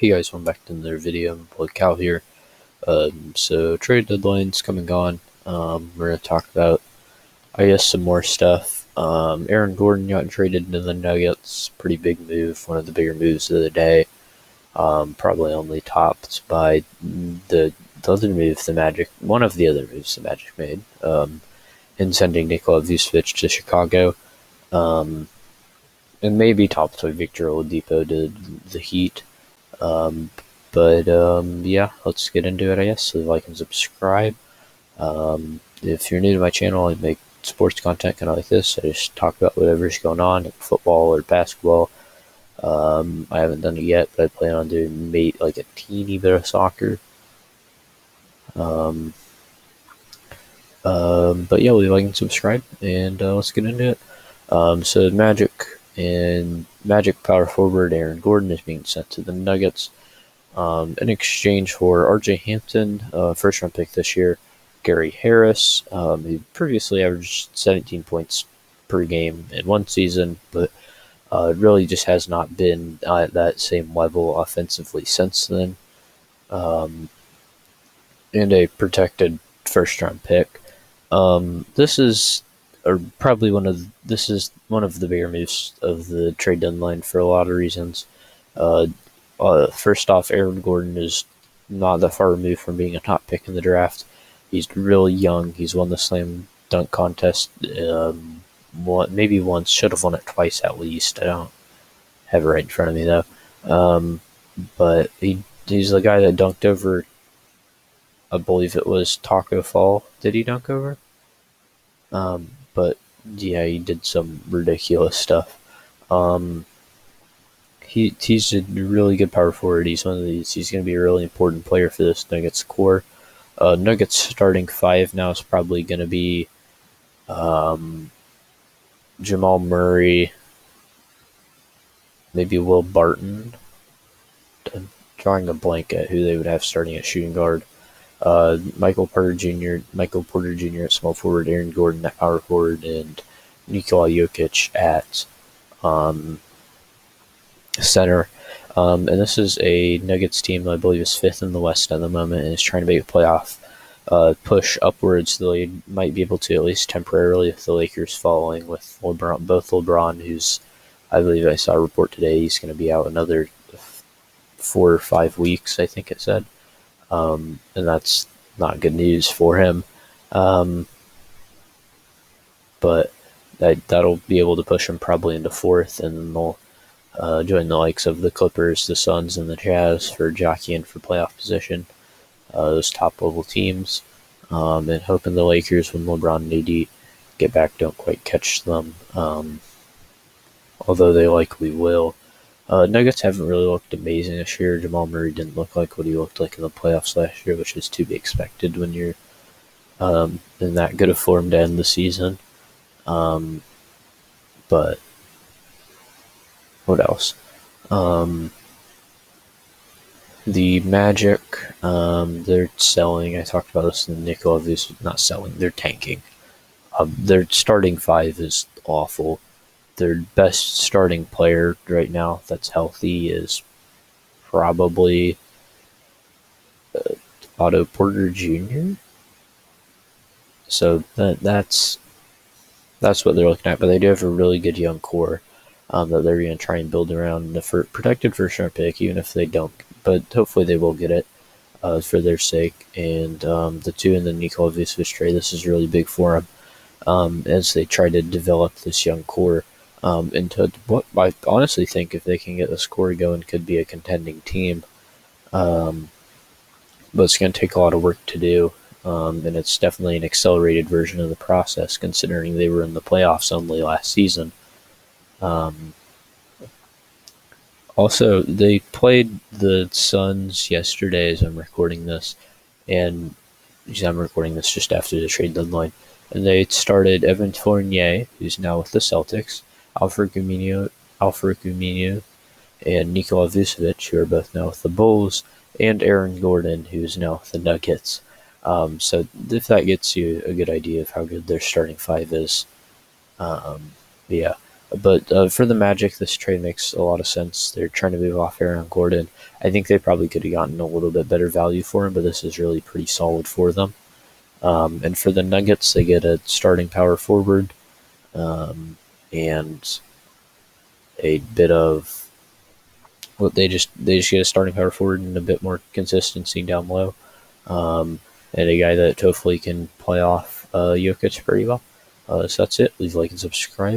Hey guys, welcome back to another video. Blood Cow here. So trade deadline's coming on. We're gonna talk about, I guess, some more stuff. Aaron Gordon got traded into the Nuggets. Pretty big move. One of the bigger moves of the day. Probably only topped by the other move the Magic. One of the other moves the Magic made. In sending Nikola Vucevic to Chicago. And maybe topped by Victor Oladipo to the Heat. Yeah, let's get into it, I guess. So like and subscribe. If you're new to my channel, I make sports content kind of like this. I just talk about whatever's going on, like football or basketball. I haven't done it yet, but I plan on doing like a teeny bit of soccer. But yeah, leave a like and subscribe, and let's get into it. So Magic power forward Aaron Gordon is being sent to the Nuggets. In exchange for R.J. Hampton, first round pick this year, Gary Harris, who previously averaged 17 points per game in one season, but really just has not been at that same level offensively since then. And a protected first round pick. This is one of the bigger moves of the trade deadline for a lot of reasons. First off, Aaron Gordon is not that far removed from being a top pick in the draft. He's really young. He's won the slam dunk contest maybe once, should have won it twice at least. I don't have it right in front of me though. But he's the guy that dunked over, I believe it was Taco Fall. Did he dunk over? But yeah, he did some ridiculous stuff. He's a really good power forward. He's one of these. He's going to be a really important player for this Nuggets core. Nuggets starting five now is probably going to be Jamal Murray, maybe Will Barton. I'm drawing a blank at who they would have starting at shooting guard. Michael Porter Jr. at small forward, Aaron Gordon at power forward, and Nikola Jokic at center. And this is a Nuggets team that I believe is fifth in the West at the moment and is trying to make a playoff push upwards. They might be able to, at least temporarily, with the Lakers following with LeBron, who's, I believe I saw a report today, he's going to be out another 4 or 5 weeks, I think it said. And that's not good news for him. But that'll be able to push him probably into fourth, and then they'll join the likes of the Clippers, the Suns, and the Jazz for jockeying for playoff position. Those top level teams, and hoping the Lakers, when LeBron and AD get back, don't quite catch them. Although they likely will. Nuggets haven't really looked amazing this year. Jamal Murray didn't look like what he looked like in the playoffs last year, which is to be expected when you're in that good a form to end the season. But what else? The Magic, they're selling. I talked about this in the Nikola Vucevic. Not selling, they're tanking. Their starting five is awful. Their best starting player right now that's healthy is probably Otto Porter Jr. So that's what they're looking at. But they do have a really good young core that they're going to try and build around the protected first round pick, even if they don't. But hopefully they will get it for their sake. And the two in the Nikola Vucevic trade, this is really big for them as they try to develop this young core into what I honestly think, if they can get this core going, could be a contending team. But it's going to take a lot of work to do. And it's definitely an accelerated version of the process, considering they were in the playoffs only last season. Also, they played the Suns yesterday as I'm recording this, and I'm recording this just after the trade deadline. And they started Evan Fournier, who's now with the Celtics, Alfred Gumino, and Nikola Vucevic, who are both now with the Bulls, and Aaron Gordon, who's now with the Nuggets. So if that gets you a good idea of how good their starting five is, yeah. But for the Magic, this trade makes a lot of sense. They're trying to move off Aaron Gordon. I think they probably could have gotten a little bit better value for him, but this is really pretty solid for them. And for the Nuggets, they get a starting power forward and a bit of they just get a starting power forward and a bit more consistency down low, and a guy that hopefully can play off Jokic pretty well. So that's it. Leave a like and subscribe.